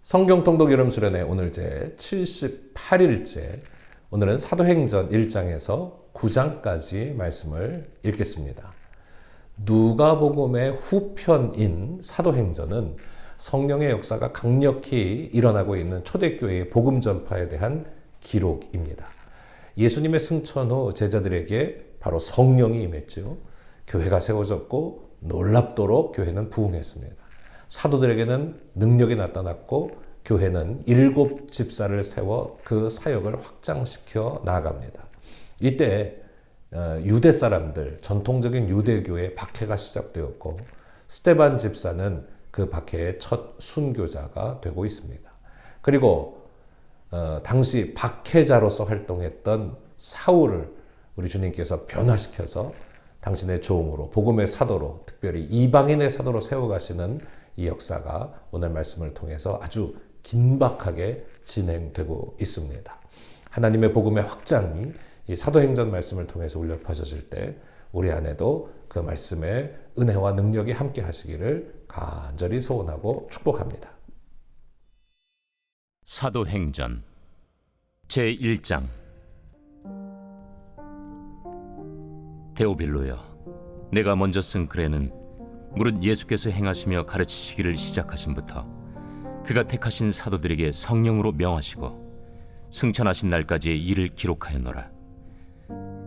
성경 통독 여름 수련회 오늘 제 78일째, 오늘은 사도행전 1장에서 9장까지 말씀을 읽겠습니다. 누가복음의 후편인 사도행전은 성령의 역사가 강력히 일어나고 있는 초대교회의 복음 전파에 대한 기록입니다. 예수님의 승천 후 제자들에게 바로 성령이 임했죠. 교회가 세워졌고 놀랍도록 교회는 부흥했습니다. 사도들에게는 능력이 나타났고 교회는 7 집사를 세워 그 사역을 확장시켜 나아갑니다. 이때 유대 사람들, 전통적인 유대교의 박해가 시작되었고 스데반 집사는 그 박해의 첫 순교자가 되고 있습니다. 그리고 당시 박해자로서 활동했던 사울을 우리 주님께서 변화시켜서 당신의 종으로, 복음의 사도로, 특별히 이방인의 사도로 세워가시는 이 역사가 오늘 말씀을 통해서 아주 긴박하게 진행되고 있습니다. 하나님의 복음의 확장이 이 사도행전 말씀을 통해서 울려 퍼져질 때 우리 안에도 그 말씀의 은혜와 능력이 함께 하시기를 간절히 소원하고 축복합니다. 사도행전 제1장. 데오빌로여, 내가 먼저 쓴 글에는 무릇 예수께서 행하시며 가르치시기를 시작하신부터 그가 택하신 사도들에게 성령으로 명하시고 승천하신 날까지의 일을 기록하였노라.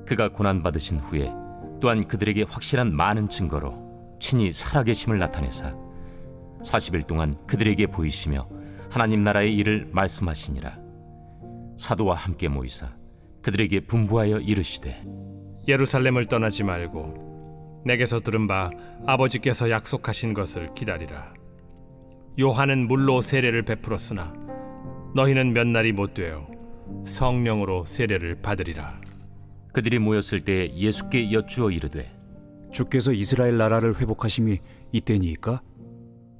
그가 고난받으신 후에 또한 그들에게 확실한 많은 증거로 친히 살아계심을 나타내사 40일 동안 그들에게 보이시며 하나님 나라의 일을 말씀하시니라. 사도와 함께 모이사 그들에게 분부하여 이르시되, 예루살렘을 떠나지 말고 내게서 들은 바 아버지께서 약속하신 것을 기다리라. 요한은 물로 세례를 베풀었으나 너희는 몇 날이 못 되어 성령으로 세례를 받으리라. 그들이 모였을 때 예수께 여쭈어 이르되, 주께서 이스라엘 나라를 회복하심이 이때니이까?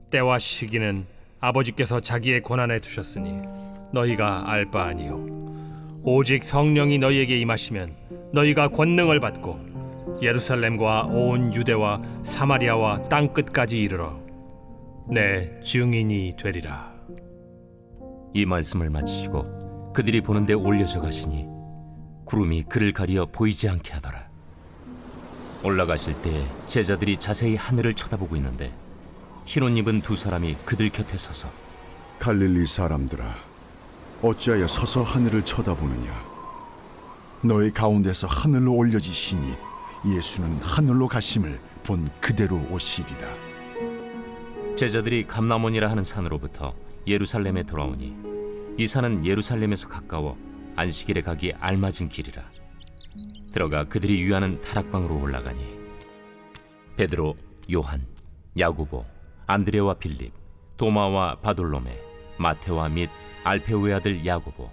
때와 시기는 아버지께서 자기의 권한에 두셨으니 너희가 알 바 아니요 오직 성령이 너희에게 임하시면 너희가 권능을 받고 예루살렘과 온 유대와 사마리아와 땅끝까지 이르러 내 증인이 되리라. 이 말씀을 마치시고 그들이 보는 데 올려져 가시니 구름이 그를 가리어 보이지 않게 하더라. 올라가실 때 제자들이 자세히 하늘을 쳐다보고 있는데 흰옷 입은 2 사람이 그들 곁에 서서, 갈릴리 사람들아, 어찌하여 서서 하늘을 쳐다보느냐? 너희 가운데서 하늘로 올려지시니 예수는 하늘로 가심을 본 그대로 오시리라. 제자들이 감람원이라 하는 산으로부터 예루살렘에 돌아오니 이 산은 예루살렘에서 가까워 안식일에 가기에 알맞은 길이라. 들어가 그들이 유하는 다락방으로 올라가니 베드로, 요한, 야고보, 안드레와 빌립, 도마와 바돌로메, 마테와 및 알페오의 아들 야고보,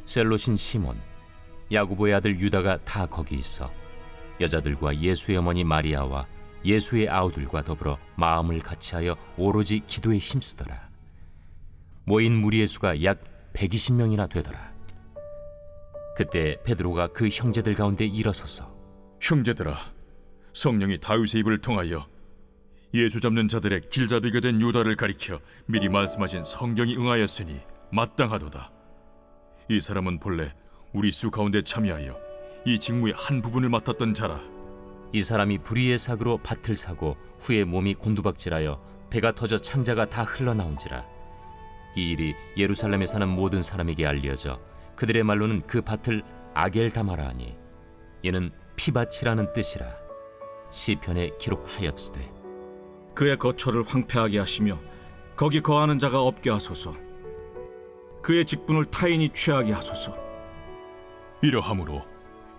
셀롯인 시몬, 야고보의 아들 유다가 다 거기 있어 여자들과 예수의 어머니 마리아와 예수의 아우들과 더불어 마음을 같이하여 오로지 기도에 힘쓰더라. 모인 무리의 수가 약 120명이나 되더라. 그때 베드로가 그 형제들 가운데 일어서서, 형제들아, 성령이 다윗의 입을 통하여 예수 잡는 자들의 길잡이가 된 유다를 가리켜 미리 말씀하신 성경이 응하였으니 마땅하도다. 이 사람은 본래 우리 수 가운데 참여하여 이 직무의 한 부분을 맡았던 자라. 이 사람이 불의의 삭으로 밭을 사고 후에 몸이 곤두박질하여 배가 터져 창자가 다 흘러나온지라. 이 일이 예루살렘에 사는 모든 사람에게 알려져 그들의 말로는 그 밭을 아겔다마라 하니 이는 피밭이라는 뜻이라. 시편에 기록하였으되, 그의 거처를 황폐하게 하시며 거기 거하는 자가 없게 하소서. 그의 직분을 타인이 취하게 하소서. 이러함으로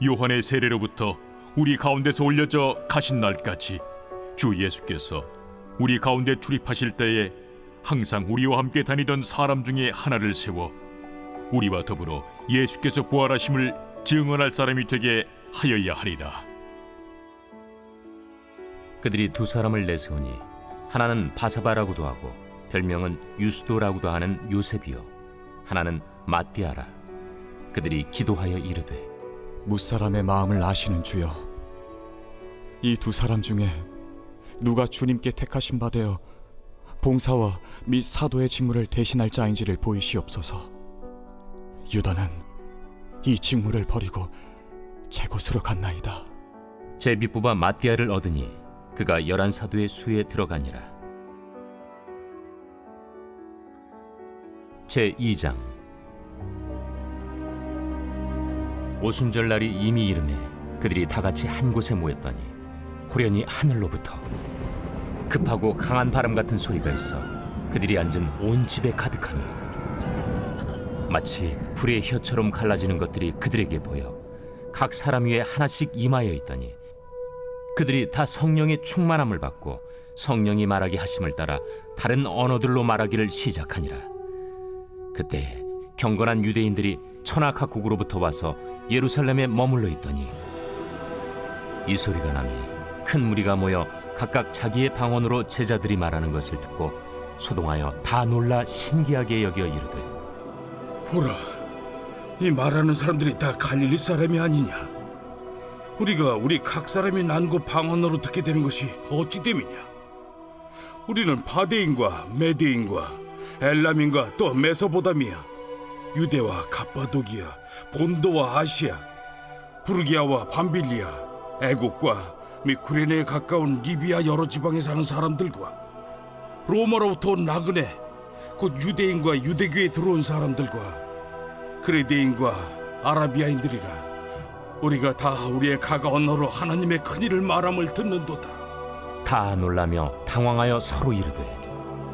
요한의 세례로부터 우리 가운데서 올려져 가신 날까지 주 예수께서 우리 가운데 출입하실 때에 항상 우리와 함께 다니던 사람 중에 하나를 세워 우리와 더불어 예수께서 부활하심을 증언할 사람이 되게 하여야 하리라. 그들이 2 사람을 내세우니 하나는 바사바라고도 하고 별명은 유스도라고도 하는 요셉이요 하나는 마띠아라. 그들이 기도하여 이르되, 무사람의 마음을 아시는 주여, 이 2 사람 중에 누가 주님께 택하신 바 되어 봉사와 및 사도의 직무를 대신할 자인지를 보이시옵소서. 유다는 이 직무를 버리고 제 곳으로 갔나이다. 제비뽑아 마띠아를 얻으니 그가 11사도의 수에 들어가니라. 제2장. 오순절 날이 이미 이르매 그들이 다 같이 한 곳에 모였더니 호련히 하늘로부터 급하고 강한 바람 같은 소리가 있어 그들이 앉은 온 집에 가득하며 마치 불의 혀처럼 갈라지는 것들이 그들에게 보여 각 사람 위에 하나씩 임하여 있더니 그들이 다 성령의 충만함을 받고 성령이 말하게 하심을 따라 다른 언어들로 말하기를 시작하니라. 그때 경건한 유대인들이 천하 각국으로부터 와서 예루살렘에 머물러 있더니 이 소리가 나니 큰 무리가 모여 각각 자기의 방언으로 제자들이 말하는 것을 듣고 소동하여 다 놀라 신기하게 여겨 이르되 보라, 이 말하는 사람들이 다 갈릴리 사람이 아니냐? 우리가 우리 각 사람이 난 곳 방언으로 듣게 되는 것이 어찌 됨이냐? 우리는 바데인과 메데인과 엘람인과 또 메소보다미아, 유대와 갑바도기아, 본도와 아시아, 부르기아와 밤빌리아, 애국과 및 구레네에 가까운 리비아 여러 지방에 사는 사람들과 로마로부터 온 나그네, 곧 유대인과 유대교에 들어온 사람들과 그레데인과 아라비아인들이라. 우리가 다 우리의 각 언어로 하나님의 큰일을 말함을 듣는도다. 다 놀라며 당황하여 서로 이르되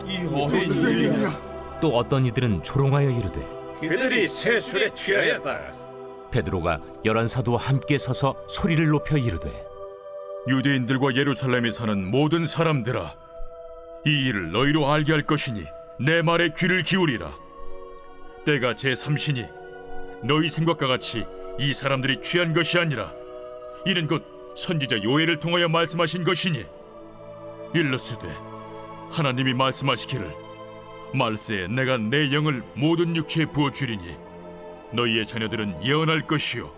이 어린 일이냐? 또 어떤 이들은 조롱하여 이르되 그들이 세술에 취하였다. 베드로가 11사도와 함께 서서 소리를 높여 이르되 유대인들과 예루살렘에 사는 모든 사람들아, 이 일을 너희로 알게 할 것이니 내 말에 귀를 기울이라. 때가 제3시니 너희 생각과 같이 이 사람들이 취한 것이 아니라 이는 곧 선지자 요엘을 통하여 말씀하신 것이니 일러스되 하나님이 말씀하시기를 말세에 내가 내 영을 모든 육체에 부어주리니 너희의 자녀들은 예언할 것이요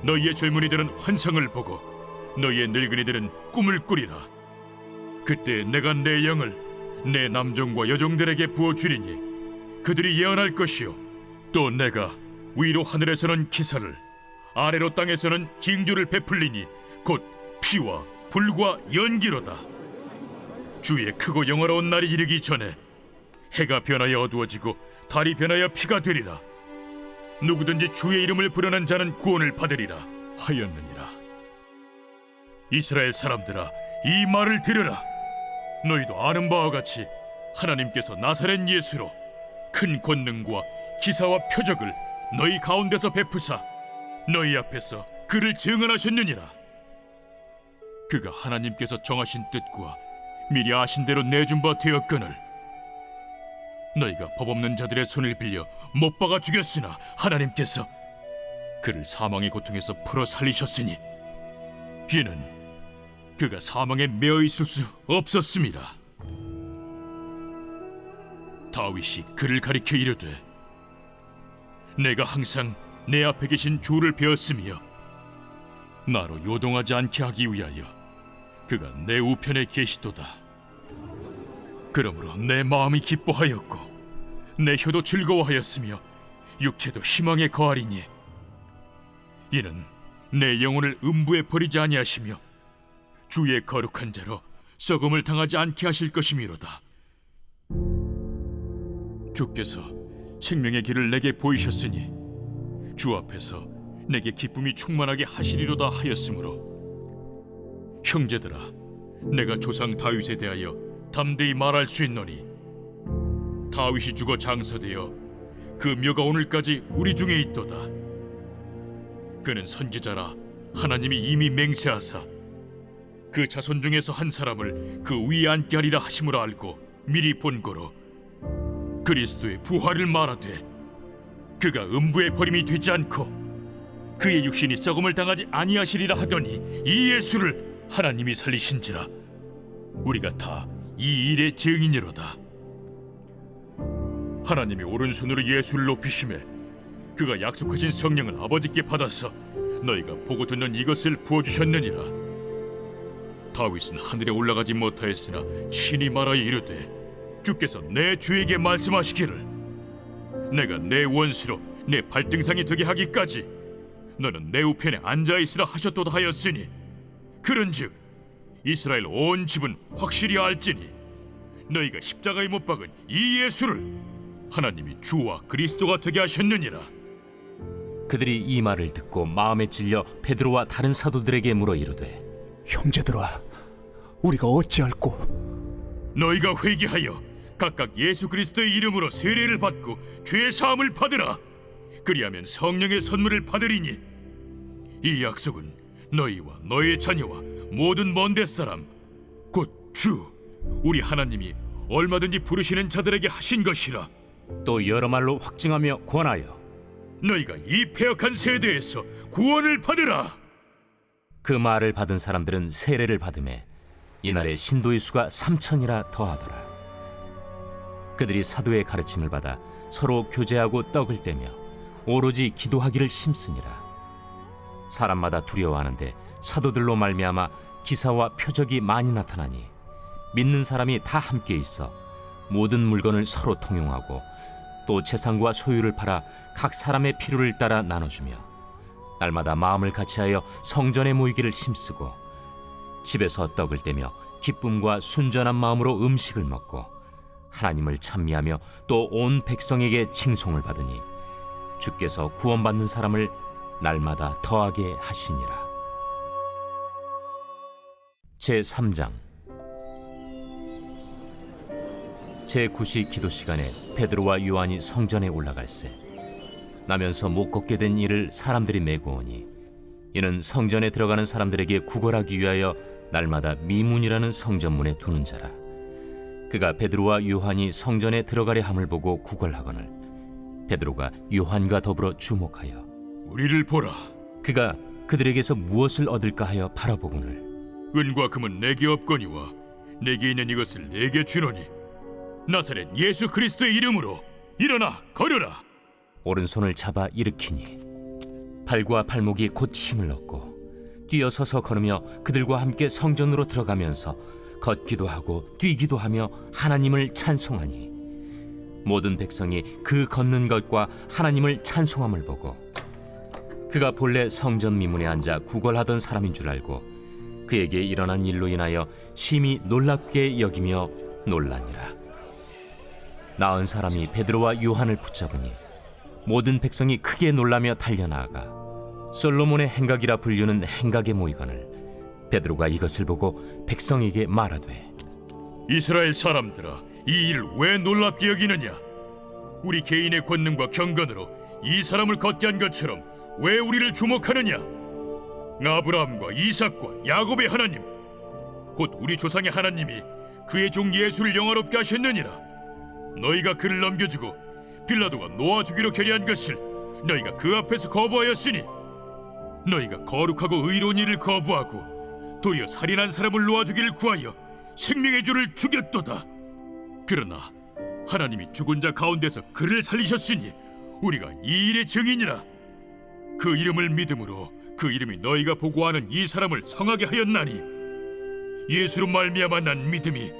너희의 젊은이들은 환상을 보고 너희의 늙은이들은 꿈을 꾸리라. 그때 내가 내 영을 내 남종과 여종들에게 부어주리니 그들이 예언할 것이요 또 내가 위로 하늘에서는 기사를 아래로 땅에서는 징조를 베풀리니 곧 피와 불과 연기로다. 주의 크고 영화로운 날이 이르기 전에 해가 변하여 어두워지고 달이 변하여 피가 되리라. 누구든지 주의 이름을 부르는 자는 구원을 받으리라 하였느니라. 이스라엘 사람들아, 이 말을 들으라. 너희도 아는 바와 같이 하나님께서 나사렛 예수로 큰 권능과 기사와 표적을 너희 가운데서 베푸사 너희 앞에서 그를 증언하셨느니라. 그가 하나님께서 정하신 뜻과 미리 아신 대로 내준 바 되었거늘 너희가 법 없는 자들의 손을 빌려 못 박아 죽였으나 하나님께서 그를 사망의 고통에서 풀어 살리셨으니 이는 그가 사망에 매어 있을 수 없었습니다. 다윗이 그를 가리켜 이르되 내가 항상 내 앞에 계신 주를 배웠으며 나로 요동하지 않게 하기 위하여 그가 내 우편에 계시도다. 그러므로 내 마음이 기뻐하였고 내 혀도 즐거워하였으며 육체도 희망에 거하리니 이는 내 영혼을 음부에 버리지 아니하시며 주의 거룩한 자로 썩음을 당하지 않게 하실 것이미로다. 주께서 생명의 길을 내게 보이셨으니 주 앞에서 내게 기쁨이 충만하게 하시리로다 하였으므로 형제들아, 내가 조상 다윗에 대하여 담대히 말할 수 있노니 다윗이 죽어 장서되어 그 묘가 오늘까지 우리 중에 있도다. 그는 선지자라 하나님이 이미 맹세하사 그 자손 중에서 한 사람을 그 위에 앉게 하리라 하심을 알고 미리 본고로 그리스도의 부활을 말하되 그가 음부에 버림이 되지 않고 그의 육신이 썩음을 당하지 아니하시리라 하더니 이 예수를 하나님이 살리신지라. 우리가 다 이 일의 증인이로다. 하나님이 오른손으로 예수를 높이시매 그가 약속하신 성령을 아버지께 받아서 너희가 보고 듣는 이것을 부어주셨느니라. 다윗은 하늘에 올라가지 못하였으나 친히 말하여 이르되 주께서 내 주에게 말씀하시기를 내가 내 원수로 내 발등상이 되게 하기까지 너는 내 우편에 앉아있으라 하셨도다 하였으니 그런즉 이스라엘 온 집은 확실히 알지니 너희가 십자가에 못 박은 이 예수를 하나님이 주와 그리스도가 되게 하셨느니라. 그들이 이 말을 듣고 마음에 찔려 베드로와 다른 사도들에게 물어 이르되 형제들아, 우리가 어찌할꼬? 너희가 회개하여 각각 예수 그리스도의 이름으로 세례를 받고 죄 사함을 받으라. 그리하면 성령의 선물을 받으리니 이 약속은 너희와 너희의 자녀와 모든 먼 데 사람 곧 주 우리 하나님이 얼마든지 부르시는 자들에게 하신 것이라. 또 여러 말로 확증하며 권하여 너희가 이 패역한 세대에서 구원을 받으라. 그 말을 받은 사람들은 세례를 받음에 이날에 신도의 수가 3,000이라 더하더라. 그들이 사도의 가르침을 받아 서로 교제하고 떡을 떼며 오로지 기도하기를 힘쓰니라. 사람마다 두려워하는데 사도들로 말미암아 기사와 표적이 많이 나타나니 믿는 사람이 다 함께 있어 모든 물건을 서로 통용하고 또 재산과 소유를 팔아 각 사람의 필요를 따라 나눠주며 날마다 마음을 같이하여 성전에 모이기를 힘쓰고 집에서 떡을 떼며 기쁨과 순전한 마음으로 음식을 먹고 하나님을 찬미하며 또 온 백성에게 칭송을 받으니 주께서 구원받는 사람을 날마다 더하게 하시니라. 제3장 제9시 기도 시간에 베드로와 요한이 성전에 올라갈새 나면서 못 걷게 된 이를 사람들이 메고 오니 이는 성전에 들어가는 사람들에게 구걸하기 위하여 날마다 미문이라는 성전문에 두는 자라. 그가 베드로와 요한이 성전에 들어가려 함을 보고 구걸하거늘 베드로가 요한과 더불어 주목하여 우리를 보라. 그가 그들에게서 무엇을 얻을까 하여 바라보거늘 은과 금은 내게 없거니와 내게 있는 이것을 내게 주노니 나사렛 예수 그리스도의 이름으로 일어나 걸으라. 오른손을 잡아 일으키니 발과 발목이 곧 힘을 얻고 뛰어서서 걸으며 그들과 함께 성전으로 들어가면서 걷기도 하고 뛰기도 하며 하나님을 찬송하니 모든 백성이 그 걷는 것과 하나님을 찬송함을 보고 그가 본래 성전 미문에 앉아 구걸하던 사람인 줄 알고 그에게 일어난 일로 인하여 심히 놀랍게 여기며 놀라니라. 나은 사람이 베드로와 요한을 붙잡으니 모든 백성이 크게 놀라며 달려나아가 솔로몬의 행각이라 불리는 행각에 모이거늘 베드로가 이것을 보고 백성에게 말하되 이스라엘 사람들아, 이 일을 왜 놀랍게 여기느냐? 우리 개인의 권능과 경건으로 이 사람을 걷게 한 것처럼 왜 우리를 주목하느냐? 아브라함과 이삭과 야곱의 하나님 곧 우리 조상의 하나님이 그의 종 예수를 영화롭게 하셨느니라. 너희가 그를 넘겨주고 빌라도가 놓아주기로 결의한 것을 너희가 그 앞에서 거부하였으니 너희가 거룩하고 의로운 일을 거부하고 도리어 살인한 사람을 놓아주기를 구하여 생명의 주를 죽였도다. 그러나 하나님이 죽은 자 가운데서 그를 살리셨으니 우리가 이 일의 증인이라. 그 이름을 믿음으로 그 이름이 너희가 보고하는 이 사람을 성하게 하였나니 예수로 말미암아 난 믿음이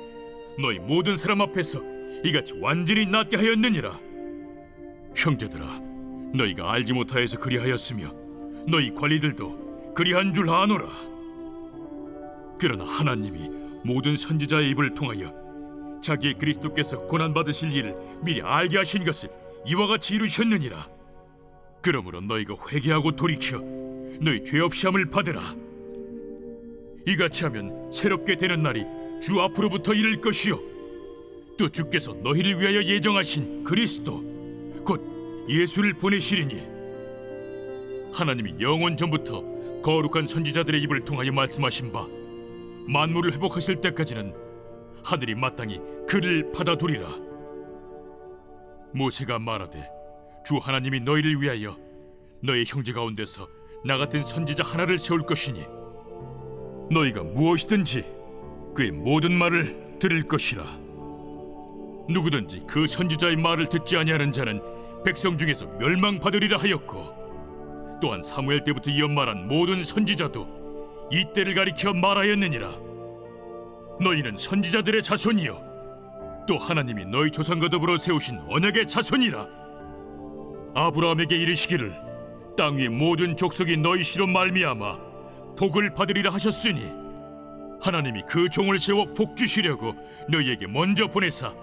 너희 모든 사람 앞에서 이같이 완전히 낫게 하였느니라. 형제들아, 너희가 알지 못하여서 그리하였으며 너희 관리들도 그리한 줄 아노라. 그러나 하나님이 모든 선지자의 입을 통하여 자기의 그리스도께서 고난받으실 일을 미리 알게 하신 것을 이와 같이 이루셨느니라. 그러므로 너희가 회개하고 돌이켜 너희 죄 없이 함을 받으라. 이같이 하면 새롭게 되는 날이 주 앞으로부터 이를 것이요 또 주께서 너희를 위하여 예정하신 그리스도 곧 예수를 보내시리니 하나님이 영원 전부터 거룩한 선지자들의 입을 통하여 말씀하신 바 만물을 회복하실 때까지는 하늘이 마땅히 그를 받아두리라. 모세가 말하되 주 하나님이 너희를 위하여 너희 형제 가운데서 나 같은 선지자 하나를 세울 것이니 너희가 무엇이든지 그의 모든 말을 들을 것이라. 누구든지 그 선지자의 말을 듣지 아니하는 자는 백성 중에서 멸망받으리라 하였고 또한 사무엘 때부터 이어 말한 모든 선지자도 이 때를 가리켜 말하였느니라. 너희는 선지자들의 자손이요 또 하나님이 너희 조상과 더불어 세우신 언약의 자손이라. 아브라함에게 이르시기를 땅 위 모든 족속이 너희 씨로 말미암아 복을 받으리라 하셨으니 하나님이 그 종을 세워 복 주시려고 너희에게 먼저 보내사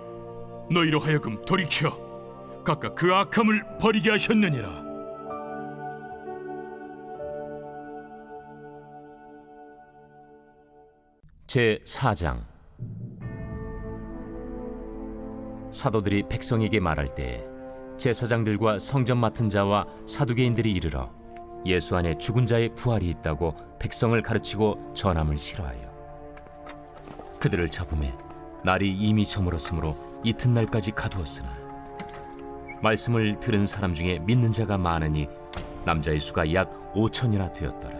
너희로 하여금 돌이켜 각각 그 악함을 버리게 하셨느니라. 제 4장. 사도들이 백성에게 말할 때 제사장들과 성전 맡은 자와 사두개인들이 이르러 예수 안에 죽은 자의 부활이 있다고 백성을 가르치고 전함을 싫어하여 그들을 잡음에 날이 이미 저물었으므로 이튿날까지 가두었으나 말씀을 들은 사람 중에 믿는 자가 많으니 남자의 수가 약 5천이나 되었더라.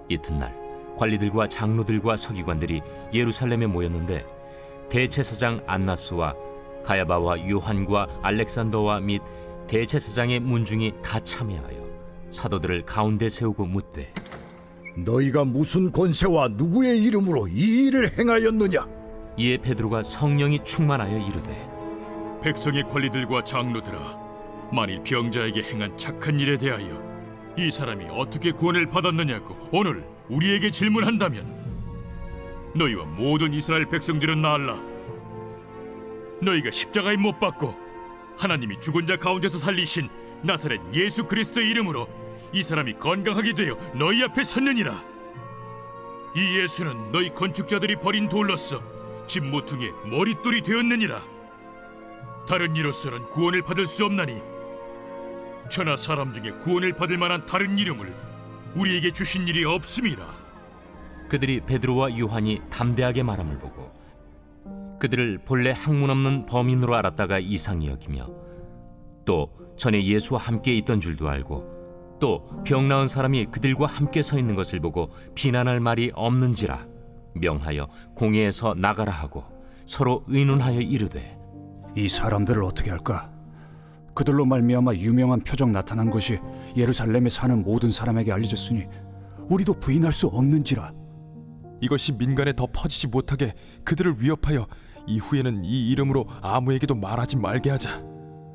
이튿날 관리들과 장로들과 서기관들이 예루살렘에 모였는데 대제사장 안나스와 가야바와 요한과 알렉산더와 및 대제사장의 문중이 다 참여하여 사도들을 가운데 세우고 묻되 너희가 무슨 권세와 누구의 이름으로 이 일을 행하였느냐? 이에 베드로가 성령이 충만하여 이르되 백성의 관리들과 장로들아, 만일 병자에게 행한 착한 일에 대하여 이 사람이 어떻게 구원을 받았느냐고 오늘 우리에게 질문한다면 너희와 모든 이스라엘 백성들은 알라. 너희가 십자가에 못 박고 하나님이 죽은 자 가운데서 살리신 나사렛 예수 그리스도의 이름으로 이 사람이 건강하게 되어 너희 앞에 섰느니라. 이 예수는 너희 건축자들이 버린 돌로서 집 모퉁이의 머릿돌이 되었느니라. 다른 이로서는 구원을 받을 수 없나니 천하 사람 중에 구원을 받을 만한 다른 이름을 우리에게 주신 일이 없음이라. 그들이 베드로와 요한이 담대하게 말함을 보고 그들을 본래 학문 없는 범인으로 알았다가 이상히 여기며 또 전에 예수와 함께 있던 줄도 알고 또 병 나은 사람이 그들과 함께 서 있는 것을 보고 비난할 말이 없는지라 명하여 공회에서 나가라 하고 서로 의논하여 이르되 이 사람들을 어떻게 할까? 그들로 말미암아 유명한 표적 나타난 것이 예루살렘에 사는 모든 사람에게 알려졌으니 우리도 부인할 수 없는지라. 이것이 민간에 더 퍼지지 못하게 그들을 위협하여 이후에는 이 이름으로 아무에게도 말하지 말게 하자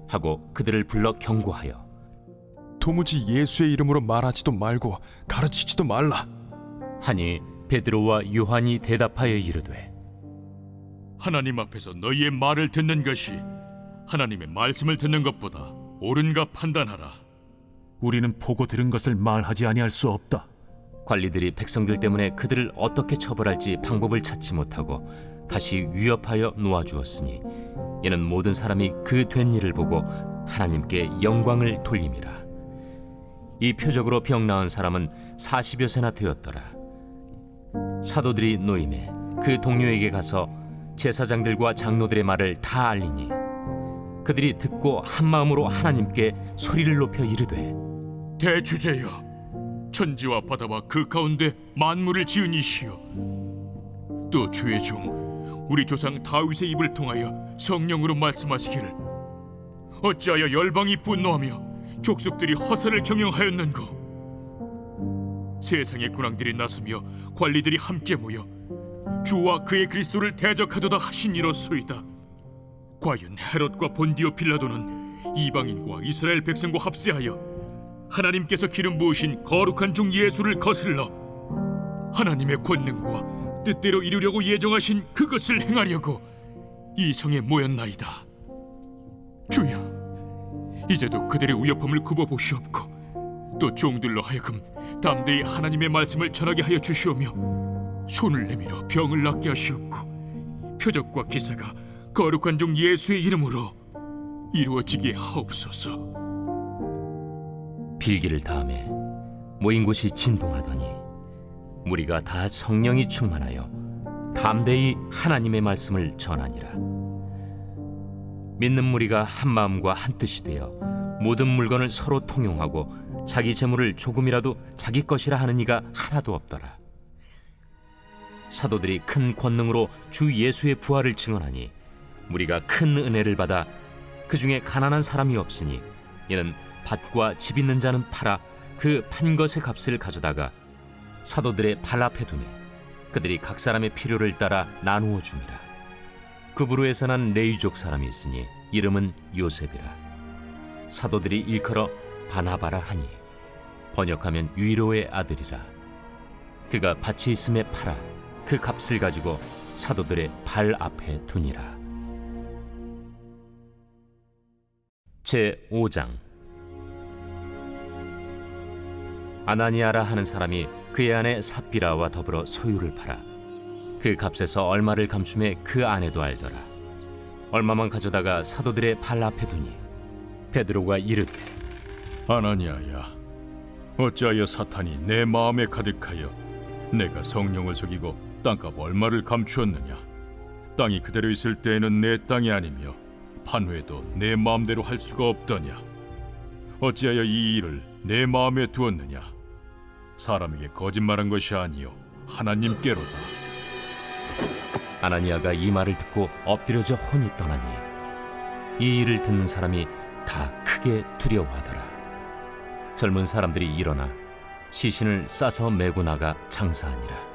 하고 그들을 불러 경고하여 도무지 예수의 이름으로 말하지도 말고 가르치지도 말라 하니 베드로와 요한이 대답하여 이르되 하나님 앞에서 너희의 말을 듣는 것이 하나님의 말씀을 듣는 것보다 옳은가 판단하라. 우리는 보고 들은 것을 말하지 아니할 수 없다. 관리들이 백성들 때문에 그들을 어떻게 처벌할지 방법을 찾지 못하고 다시 위협하여 놓아주었으니 이는 모든 사람이 그 된 일을 보고 하나님께 영광을 돌림이라. 이 표적으로 병 나은 사람은 40여 세나 되었더라. 사도들이 노임에 그 동료에게 가서 제사장들과 장로들의 말을 다 알리니 그들이 듣고 한 마음으로 하나님께 소리를 높여 이르되 대주제여, 천지와 바다와 그 가운데 만물을 지은 이시여, 또 주의 종 우리 조상 다윗의 입을 통하여 성령으로 말씀하시기를 어찌하여 열방이 분노하며 족속들이 허사를 경영하였는고. 세상의 군왕들이 나서며 관리들이 함께 모여 주와 그의 그리스도를 대적하도다 하신 이로소이다. 과연 헤롯과 본디오 빌라도는 이방인과 이스라엘 백성과 합세하여 하나님께서 기름 부으신 거룩한 종 예수를 거슬러 하나님의 권능과 뜻대로 이루려고 예정하신 그것을 행하려고 이 성에 모였나이다. 주여, 이제도 그들의 위협함을 굽어보시옵고 또 종들로 하여금 담대히 하나님의 말씀을 전하게 하여 주시오며 손을 내밀어 병을 낫게 하시옵고 표적과 기사가 거룩한 종 예수의 이름으로 이루어지게 하옵소서. 빌기를 다음에 모인 곳이 진동하더니 무리가 다 성령이 충만하여 담대히 하나님의 말씀을 전하니라. 믿는 무리가 한 마음과 한 뜻이 되어 모든 물건을 서로 통용하고 자기 재물을 조금이라도 자기 것이라 하는 이가 하나도 없더라. 사도들이 큰 권능으로 주 예수의 부활을 증언하니 무리가 큰 은혜를 받아 그 중에 가난한 사람이 없으니 이는 밭과 집 있는 자는 팔아 그 판 것의 값을 가져다가 사도들의 발 앞에 두매 그들이 각 사람의 필요를 따라 나누어 줍니다. 구브로에서 난 레위족 사람이 있으니 이름은 요셉이라. 사도들이 일컬어 바나바라 하니 번역하면 위로의 아들이라. 그가 밭이 있음에 팔아 그 값을 가지고 사도들의 발 앞에 두니라. 제5장. 아나니아라 하는 사람이 그의 아내 삽비라와 더불어 소유를 팔아 그 값에서 얼마를 감춤해 그 아내도 알더라. 얼마만 가져다가 사도들의 발 앞에 두니 베드로가 이르되, 아나니아야, 어찌하여 사탄이 내 마음에 가득하여 내가 성령을 속이고 땅값 얼마를 감추었느냐? 땅이 그대로 있을 때에는 내 땅이 아니며 판회도 내 마음대로 할 수가 없더냐? 어찌하여 이 일을 내 마음에 두었느냐? 사람에게 거짓말한 것이 아니요 하나님께로다. 아나니아가 이 말을 듣고 엎드려져 혼이 떠나니 이 일을 듣는 사람이 다 크게 두려워하더라. 젊은 사람들이 일어나 시신을 싸서 메고 나가 장사하니라.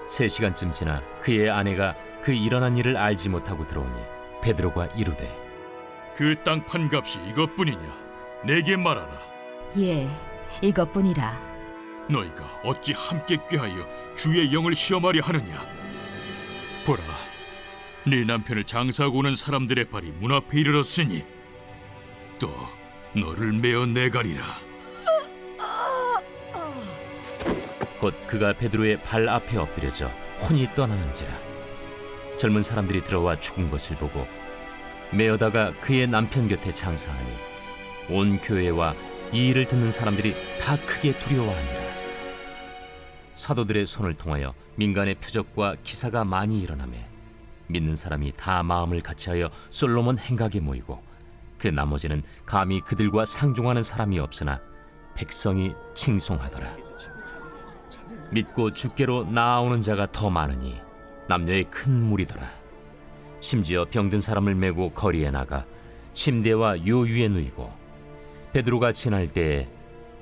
3시간쯤 지나 그의 아내가 그 일어난 일을 알지 못하고 들어오니 베드로가 이르되, 그 땅 판 값이 이것뿐이냐? 내게 말하라. 예, 이것뿐이라. 너희가 어찌 함께 꾀하여 주의 영을 시험하려 하느냐? 보라, 네 남편을 장사하고 오는 사람들의 발이 문 앞에 이르렀으니 또 너를 메어 내가리라. 곧 그가 베드로의 발 앞에 엎드려져 혼이 떠나는지라. 젊은 사람들이 들어와 죽은 것을 보고 메어다가 그의 남편 곁에 장사하니 온 교회와 이 일을 듣는 사람들이 다 크게 두려워하니라. 사도들의 손을 통하여 민간의 표적과 기사가 많이 일어나매 믿는 사람이 다 마음을 같이하여 솔로몬 행각에 모이고 그 나머지는 감히 그들과 상종하는 사람이 없으나 백성이 칭송하더라. 믿고 주께로 나아오는 자가 더 많으니 남녀의 큰 무리더라. 심지어 병든 사람을 메고 거리에 나가 침대와 요 위에 누이고 베드로가 지날 때에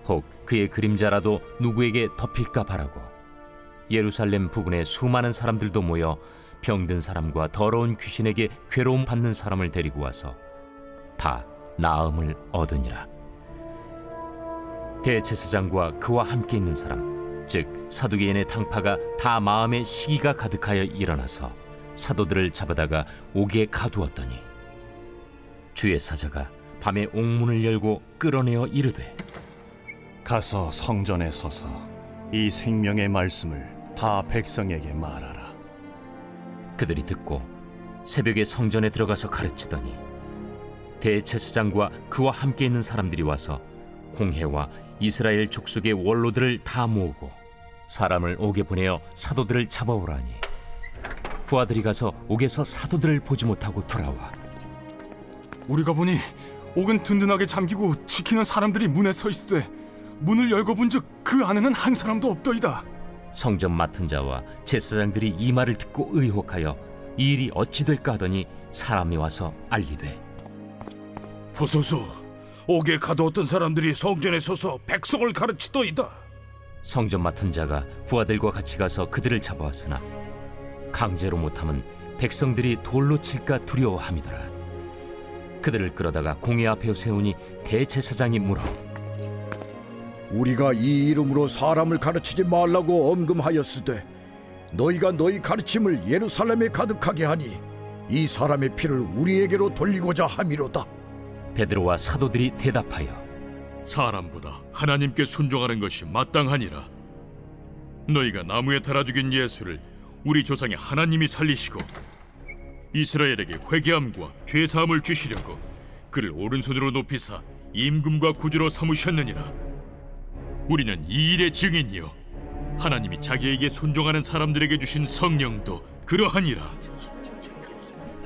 혹 그의 그림자라도 누구에게 덮일까 바라고 예루살렘 부근에 수많은 사람들도 모여 병든 사람과 더러운 귀신에게 괴로움 받는 사람을 데리고 와서 다 나음을 얻으니라. 대제사장과 그와 함께 있는 사람, 즉 사두개인의 당파가 다 마음에 시기가 가득하여 일어나서 사도들을 잡아다가 옥에 가두었더니 주의 사자가 밤에 옥문을 열고 끌어내어 이르되, 가서 성전에 서서 이 생명의 말씀을 다 백성에게 말하라. 그들이 듣고 새벽에 성전에 들어가서 가르치더니 대제사장과 그와 함께 있는 사람들이 와서 공회와 이스라엘 족속의 원로들을 다 모으고 사람을 옥에 보내어 사도들을 잡아오라니 부하들이 가서 옥에서 사도들을 보지 못하고 돌아와 우리가 보니 옥은 든든하게 잠기고 지키는 사람들이 문에 서 있으되 문을 열고 본즉 그 안에는 한 사람도 없더이다. 성전 맡은 자와 제사장들이 이 말을 듣고 의혹하여 이 일이 어찌 될까 하더니 사람이 와서 알리되, 보소서, 옥에 가두었던 사람들이 성전에 서서 백성을 가르치더이다. 성전 맡은 자가 부하들과 같이 가서 그들을 잡아왔으나 강제로 못하면 백성들이 돌로 칠까 두려워함이더라. 그들을 끌어다가 공회 앞에 세우니 대제사장이 물어, 우리가 이 이름으로 사람을 가르치지 말라고 엄금하였으되 너희가 너희 가르침을 예루살렘에 가득하게 하니 이 사람의 피를 우리에게로 돌리고자 함이로다. 베드로와 사도들이 대답하여, 사람보다 하나님께 순종하는 것이 마땅하니라. 너희가 나무에 달아 죽인 예수를 우리 조상의 하나님이 살리시고 이스라엘에게 회개함과 죄사함을 주시려고 그를 오른손으로 높이사 임금과 구주로 삼으셨느니라. 우리는 이 일의 증인이요 하나님이 자기에게 순종하는 사람들에게 주신 성령도 그러하니라.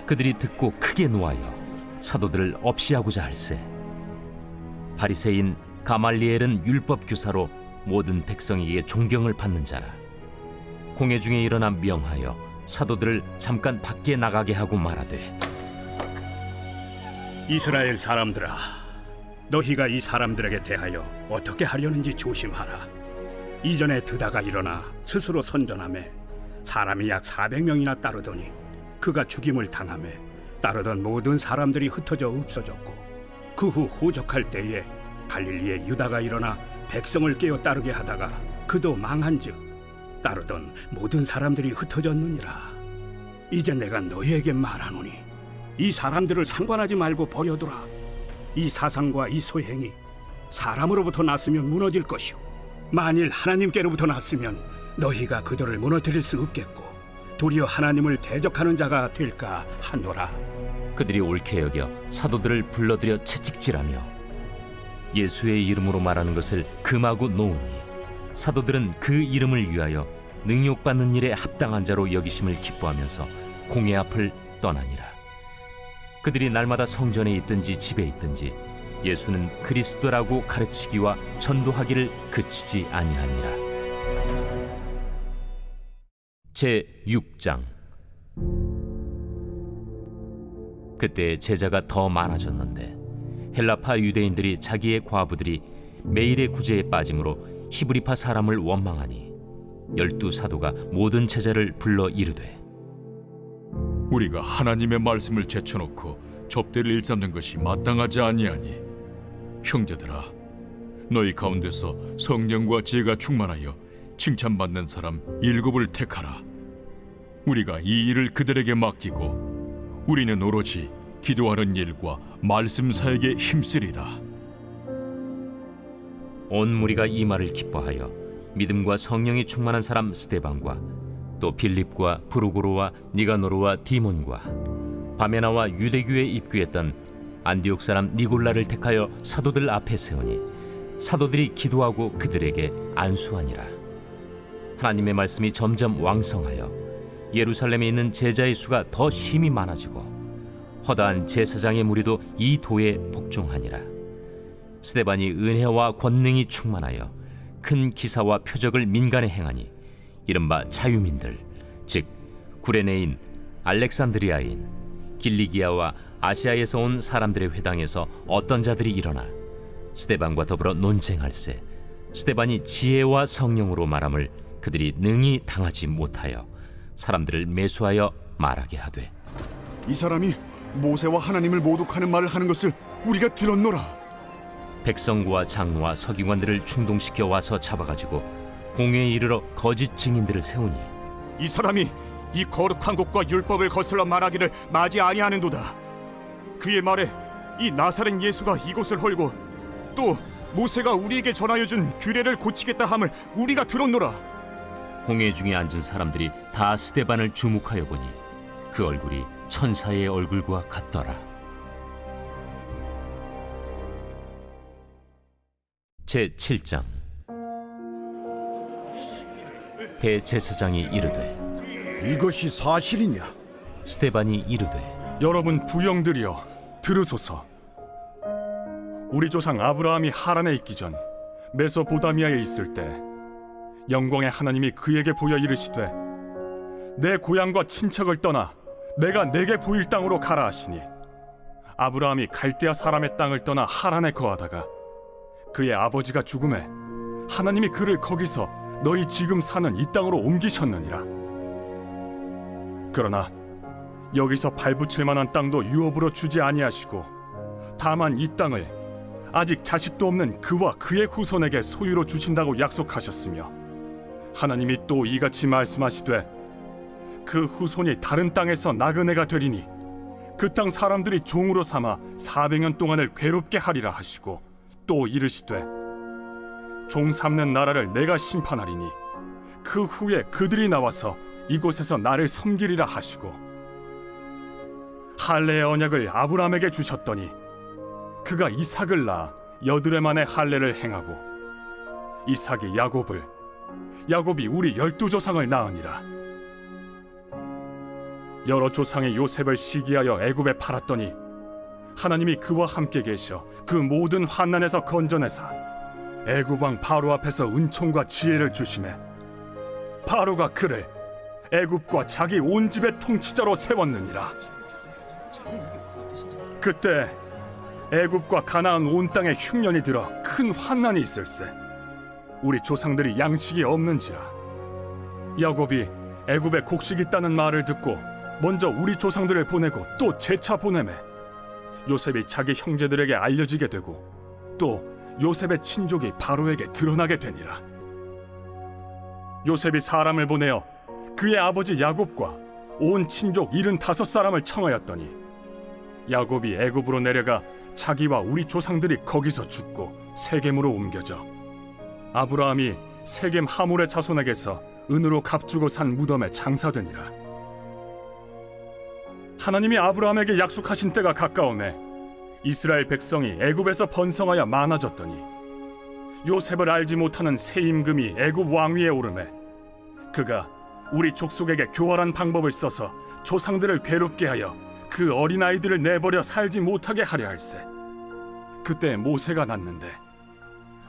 그들이 듣고 크게 노하여 사도들을 없이하고자 할세. 바리새인 가말리엘은 율법 교사로 모든 백성에게 존경을 받는 자라. 공회 중에 일어나 명하여 사도들을 잠깐 밖에 나가게 하고 말하되, 이스라엘 사람들아, 너희가 이 사람들에게 대하여 어떻게 하려는지 조심하라. 이전에 드다가 일어나 스스로 선전하며 사람이 약 400명이나 따르더니 그가 죽임을 당하매 따르던 모든 사람들이 흩어져 없어졌고 그 후 호적할 때에 갈릴리의 유다가 일어나 백성을 깨어 따르게 하다가 그도 망한즉 따르던 모든 사람들이 흩어졌느니라. 이제 내가 너희에게 말하노니 이 사람들을 상관하지 말고 버려두라. 이 사상과 이 소행이 사람으로부터 났으면 무너질 것이요 만일 하나님께로부터 났으면 너희가 그들을 무너뜨릴 수 없겠고 도리어 하나님을 대적하는 자가 될까 하노라. 그들이 옳게 여겨 사도들을 불러들여 채찍질하며 예수의 이름으로 말하는 것을 금하고 놓으니 사도들은 그 이름을 위하여 능욕받는 일에 합당한 자로 여기심을 기뻐하면서 공회 앞을 떠나니라. 그들이 날마다 성전에 있든지 집에 있든지 예수는 그리스도라고 가르치기와 전도하기를 그치지 아니하니라. 제 6장. 그때 제자가 더 많아졌는데 헬라파 유대인들이 자기의 과부들이 매일의 구제에 빠짐으로 히브리파 사람을 원망하니 12 사도가 모든 제자를 불러 이르되 우리가 하나님의 말씀을 제쳐놓고 접대를 일삼는 것이 마땅하지 아니하니 형제들아 너희 가운데서 성령과 지혜가 충만하여 칭찬받는 사람 7을 택하라. 우리가 이 일을 그들에게 맡기고 우리는 오로지 기도하는 일과 말씀 사역에 힘쓰리라. 온 무리가 이 말을 기뻐하여 믿음과 성령이 충만한 사람 스데반과 또 빌립과 브루고로와 니가노르와 디몬과 바메나와 유대교에 입교했던 안디옥 사람 니골라를 택하여 사도들 앞에 세우니 사도들이 기도하고 그들에게 안수하니라. 하나님의 말씀이 점점 왕성하여 예루살렘에 있는 제자의 수가 더 심히 많아지고 허다한 제사장의 무리도 이 도에 복종하니라. 스데반이 은혜와 권능이 충만하여 큰 기사와 표적을 민간에 행하니 이른바 자유민들 즉 구레네인, 알렉산드리아인, 길리기아와 아시아에서 온 사람들의 회당에서 어떤 자들이 일어나 스데반과 더불어 논쟁할세 스데반이 지혜와 성령으로 말함을 그들이 능히 당하지 못하여 사람들을 매수하여 말하게 하되 이 사람이 모세와 하나님을 모독하는 말을 하는 것을 우리가 들었노라. 백성과 장로와 서기관들을 충동시켜 와서 잡아가지고 공회에 이르러 거짓 증인들을 세우니 이 사람이 이 거룩한 곳과 율법을 거슬러 말하기를 마지 아니하는도다. 그의 말에 이 나사렛 예수가 이곳을 헐고 또 모세가 우리에게 전하여 준 규례를 고치겠다 함을 우리가 들었노라. 공회 중에 앉은 사람들이 다 스데반을 주목하여 보니 그 얼굴이 천사의 얼굴과 같더라. 제 7장. 대제사장이 이르되 이것이 사실이냐? 스데반이 이르되 여러분 부영들이여 들으소서. 우리 조상 아브라함이 하란에 있기 전 메소포타미아에 있을 때 영광의 하나님이 그에게 보여 이르시되 내 고향과 친척을 떠나 내가 내게 보일 땅으로 가라 하시니 아브라함이 갈대아 사람의 땅을 떠나 하란에 거하다가 그의 아버지가 죽음에 하나님이 그를 거기서 너희 지금 사는 이 땅으로 옮기셨느니라. 그러나 여기서 발붙일 만한 땅도 유업으로 주지 아니하시고 다만 이 땅을 아직 자식도 없는 그와 그의 후손에게 소유로 주신다고 약속하셨으며 하나님이 또 이같이 말씀하시되 그 후손이 다른 땅에서 나그네가 되리니 그 땅 사람들이 종으로 삼아 400년 동안을 괴롭게 하리라 하시고 또 이르시되 종 삼는 나라를 내가 심판하리니 그 후에 그들이 나와서 이곳에서 나를 섬기리라 하시고 할례의 언약을 아브라함에게 주셨더니 그가 이삭을 낳아 8해 만에 할례를 행하고 이삭이 야곱을 야곱이 우리 12조상을 낳으니라. 여러 조상의 요셉을 시기하여 애굽에 팔았더니 하나님이 그와 함께 계셔 그 모든 환난에서 건져내사 애굽 왕 바로 앞에서 은총과 지혜를 주시매 바로가 그를 애굽과 자기 온 집의 통치자로 세웠느니라. 그때 애굽과 가나안 온 땅에 흉년이 들어 큰 환난이 있을세 우리 조상들이 양식이 없는지라. 야곱이 애굽에 곡식이 있다는 말을 듣고 먼저 우리 조상들을 보내고 또 재차 보내매 요셉이 자기 형제들에게 알려지게 되고 또 요셉의 친족이 바로에게 드러나게 되니라. 요셉이 사람을 보내어 그의 아버지 야곱과 온 친족 75사람을 청하였더니 야곱이 애굽으로 내려가 자기와 우리 조상들이 거기서 죽고 세겜으로 옮겨져 아브라함이 세겜 하몰의 자손에게서 은으로 값주고 산 무덤에 장사되니라. 하나님이 아브라함에게 약속하신 때가 가까우매 이스라엘 백성이 애굽에서 번성하여 많아졌더니 요셉을 알지 못하는 새 임금이 애굽 왕위에 오르매 그가 우리 족속에게 교활한 방법을 써서 조상들을 괴롭게 하여 그 어린아이들을 내버려 살지 못하게 하려 할세. 그때 모세가 났는데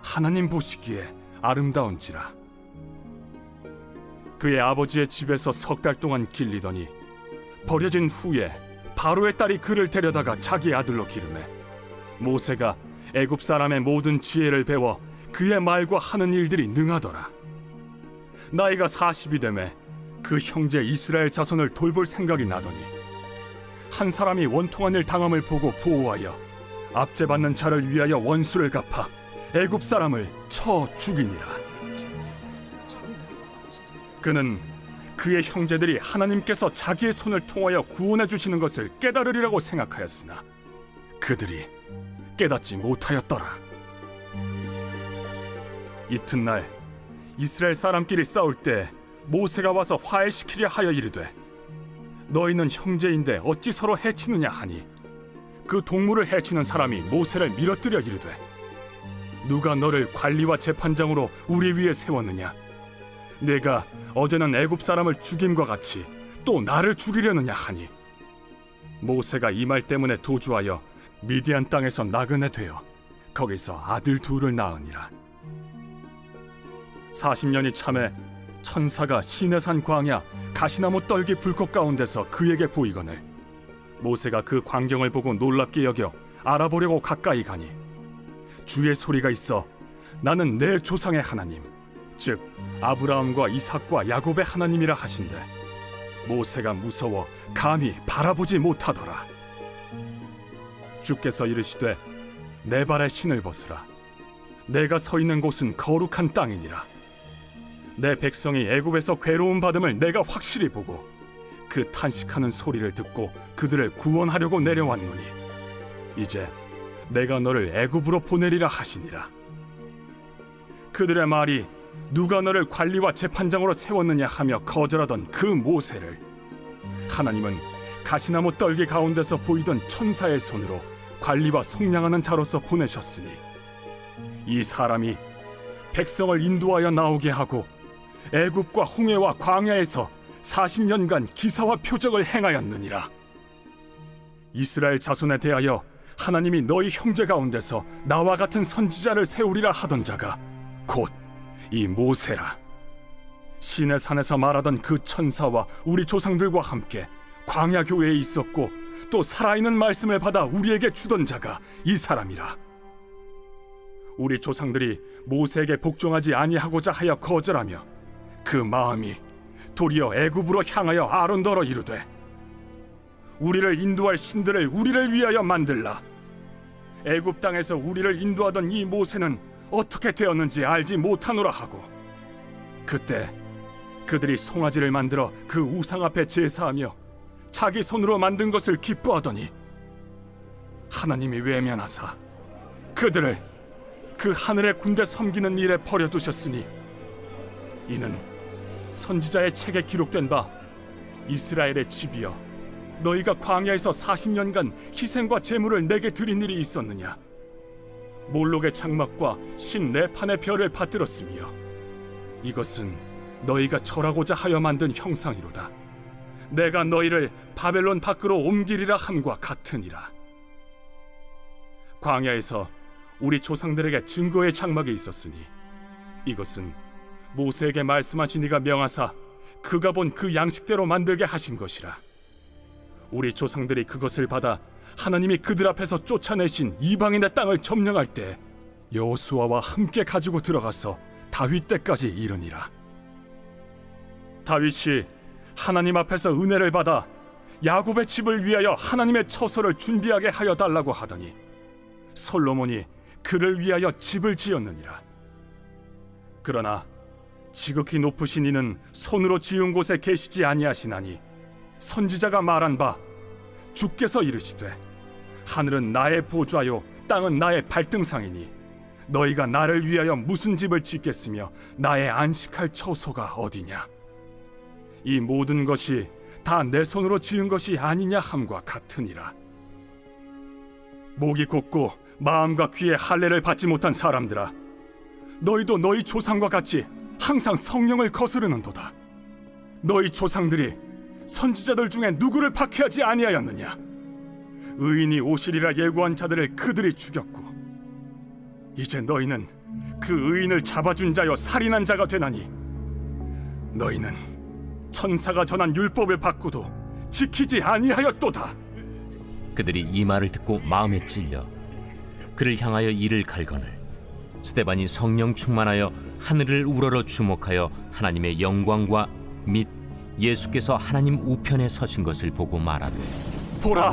하나님 보시기에 아름다운지라. 그의 아버지의 집에서 3달 동안 길리더니 버려진 후에 바로의 딸이 그를 데려다가 자기 아들로 기르매 모세가 애굽 사람의 모든 지혜를 배워 그의 말과 하는 일들이 능하더라. 나이가 40이 되매 그 형제 이스라엘 자손을 돌볼 생각이 나더니 한 사람이 원통한 일 당함을 보고 보호하여 압제받는 자를 위하여 원수를 갚아 애굽 사람을 쳐 죽이니라. 그는 그의 형제들이 하나님께서 자기의 손을 통하여 구원해 주시는 것을 깨달으리라고 생각하였으나 그들이 깨닫지 못하였더라. 이튿날 이스라엘 사람끼리 싸울 때 모세가 와서 화해시키려 하여 이르되 너희는 형제인데 어찌 서로 해치느냐 하니 그 동물을 해치는 사람이 모세를 밀어뜨려 이르되 누가 너를 관리와 재판장으로 우리 위에 세웠느냐? 내가 어제는 애굽 사람을 죽임과 같이 또 나를 죽이려느냐 하니 모세가 이 말 때문에 도주하여 미디안 땅에서 나그네 되어 거기서 아들 둘을 낳으니라. 40년이 참에 천사가 시내산 광야 가시나무 떨기 불꽃 가운데서 그에게 보이거늘 모세가 그 광경을 보고 놀랍게 여겨 알아보려고 가까이 가니 주의 소리가 있어 나는 내 조상의 하나님 즉 아브라함과 이삭과 야곱의 하나님이라 하신대 모세가 무서워 감히 바라보지 못하더라. 주께서 이르시되 내 발에 신을 벗으라. 내가 서 있는 곳은 거룩한 땅이니라. 내 백성이 애굽에서 괴로움 받음을 내가 확실히 보고 그 탄식하는 소리를 듣고 그들을 구원하려고 내려왔노니 이제 내가 너를 애굽으로 보내리라 하시니라. 그들의 말이 누가 너를 관리와 재판장으로 세웠느냐 하며 거절하던 그 모세를 하나님은 가시나무 떨기 가운데서 보이던 천사의 손으로 관리와 속량하는 자로서 보내셨으니 이 사람이 백성을 인도하여 나오게 하고 애굽과 홍해와 광야에서 40년간 기사와 표적을 행하였느니라. 이스라엘 자손에 대하여 하나님이 너희 형제 가운데서 나와 같은 선지자를 세우리라 하던 자가 곧 이 모세라. 시내산에서 말하던 그 천사와 우리 조상들과 함께 광야 교회에 있었고 또 살아있는 말씀을 받아 우리에게 주던 자가 이 사람이라. 우리 조상들이 모세에게 복종하지 아니하고자 하여 거절하며 그 마음이 도리어 애굽으로 향하여 아론더러 이르되 우리를 인도할 신들을 우리를 위하여 만들라. 애굽 땅에서 우리를 인도하던 이 모세는 어떻게 되었는지 알지 못하노라 하고 그때 그들이 송아지를 만들어 그 우상 앞에 제사하며 자기 손으로 만든 것을 기뻐하더니 하나님이 외면하사 그들을 그 하늘의 군대 섬기는 일에 버려두셨으니 이는 선지자의 책에 기록된 바 이스라엘의 집이여 너희가 광야에서 40년간 희생과 제물을 내게 드린 일이 있었느냐? 몰록의 장막과 신 레판의 별을 받들었으며 이것은 너희가 절하고자 하여 만든 형상이로다. 내가 너희를 바벨론 밖으로 옮기리라 함과 같으니라. 광야에서 우리 조상들에게 증거의 장막이 있었으니 이것은 모세에게 말씀하신 이가 명하사 그가 본 그 양식대로 만들게 하신 것이라. 우리 조상들이 그것을 받아 하나님이 그들 앞에서 쫓아내신 이방인의 땅을 점령할 때 여호수아와 함께 가지고 들어가서 다윗 때까지 이르니라. 다윗이 하나님 앞에서 은혜를 받아 야곱의 집을 위하여 하나님의 처소를 준비하게 하여 달라고 하더니 솔로몬이 그를 위하여 집을 지었느니라. 그러나 지극히 높으신 이는 손으로 지은 곳에 계시지 아니하시나니 선지자가 말한 바 주께서 이르시되 하늘은 나의 보좌요 땅은 나의 발등상이니 너희가 나를 위하여 무슨 집을 짓겠으며 나의 안식할 처소가 어디냐. 이 모든 것이 다 내 손으로 지은 것이 아니냐 함과 같으니라. 목이 곧고 마음과 귀에 할례를 받지 못한 사람들아, 너희도 너희 조상과 같이 항상 성령을 거스르는도다. 너희 조상들이 선지자들 중에 누구를 박해하지 아니하였느냐. 의인이 오시리라 예고한 자들을 그들이 죽였고 이제 너희는 그 의인을 잡아준 자여 살인한 자가 되나니 너희는 천사가 전한 율법을 받고도 지키지 아니하였도다. 그들이 이 말을 듣고 마음에 찔려 그를 향하여 이를 갈거늘 스데반이 성령 충만하여 하늘을 우러러 주목하여 하나님의 영광과 및 예수께서 하나님 우편에 서신 것을 보고 말하되 보라,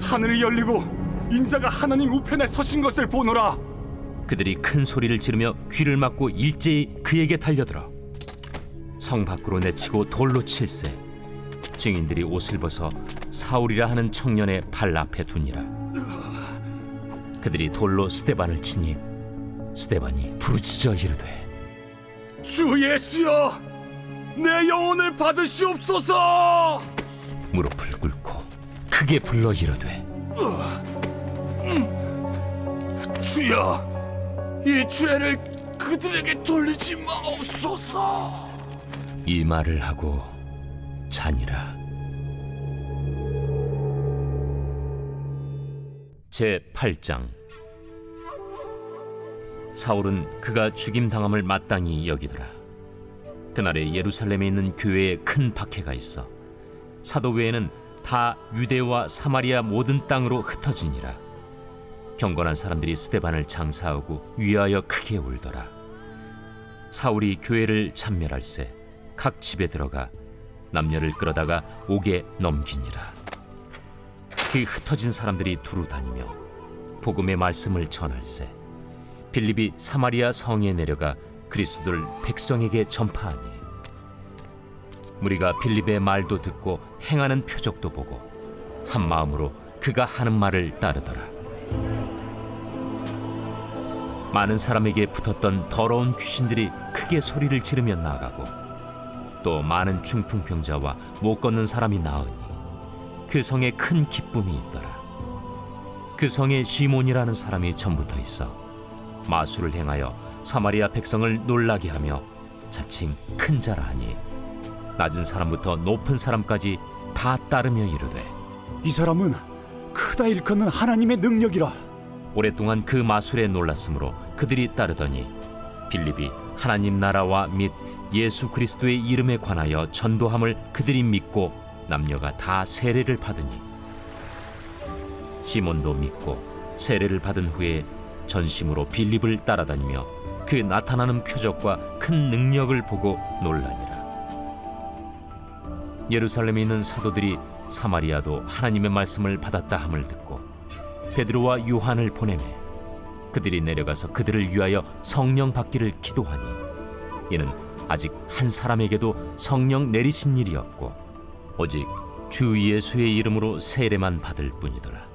하늘이 열리고 인자가 하나님 우편에 서신 것을 보노라. 그들이 큰 소리를 지르며 귀를 막고 일제히 그에게 달려들어 성 밖으로 내치고 돌로 칠세. 증인들이 옷을 벗어 사울이라 하는 청년의 발 앞에 두니라. 그들이 돌로 스데반을 치니 스데반이 부르짖어 이르되 주 예수여, 내 영혼을 받으시옵소서. 무릎을 꿇고 크게 불러 이르되 주여, 이 죄를 그들에게 돌리지 마옵소서. 이 말을 하고 자니라. 제8장. 사울은 그가 죽임당함을 마땅히 여기더라. 그날에 예루살렘에 있는 교회에 큰 박해가 있어 사도 외에는 다 유대와 사마리아 모든 땅으로 흩어지니라. 경건한 사람들이 스데반을 장사하고 위하여 크게 울더라. 사울이 교회를 참멸할세 각 집에 들어가 남녀를 끌어다가 옥에 넘기니라. 그 흩어진 사람들이 두루 다니며 복음의 말씀을 전할세 빌립이 사마리아 성에 내려가 그리스도를 백성에게 전파하니 무리가 빌립의 말도 듣고 행하는 표적도 보고 한 마음으로 그가 하는 말을 따르더라. 많은 사람에게 붙었던 더러운 귀신들이 크게 소리를 지르며 나가고 또 많은 중풍병자와 못 걷는 사람이 나으니 그 성에 큰 기쁨이 있더라. 그 성에 시몬이라는 사람이 전부터 있어 마술을 행하여 사마리아 백성을 놀라게 하며 자칭 큰 자라 하니 낮은 사람부터 높은 사람까지 다 따르며 이르되 이 사람은 크다 일컫는 하나님의 능력이라. 오랫동안 그 마술에 놀랐으므로 그들이 따르더니 빌립이 하나님 나라와 및 예수 그리스도의 이름에 관하여 전도함을 그들이 믿고 남녀가 다 세례를 받으니 시몬도 믿고 세례를 받은 후에 전심으로 빌립을 따라다니며 그 나타나는 표적과 큰 능력을 보고 놀라니라. 예루살렘에 있는 사도들이 사마리아도 하나님의 말씀을 받았다 함을 듣고 베드로와 요한을 보내매 그들이 내려가서 그들을 위하여 성령 받기를 기도하니 이는 아직 한 사람에게도 성령 내리신 일이 없고 오직 주 예수의 이름으로 세례만 받을 뿐이더라.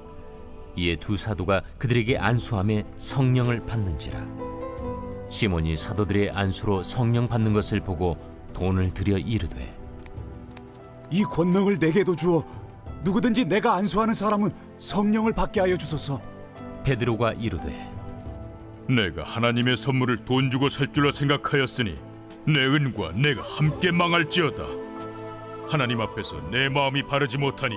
이에 두 사도가 그들에게 안수함에 성령을 받는지라. 시몬이 사도들의 안수로 성령 받는 것을 보고 돈을 들여 이르되 이 권능을 내게도 주어 누구든지 내가 안수하는 사람은 성령을 받게 하여 주소서. 베드로가 이르되 내가 하나님의 선물을 돈 주고 살 줄로 생각하였으니 내 은과 내가 함께 망할지어다. 하나님 앞에서 내 마음이 바르지 못하니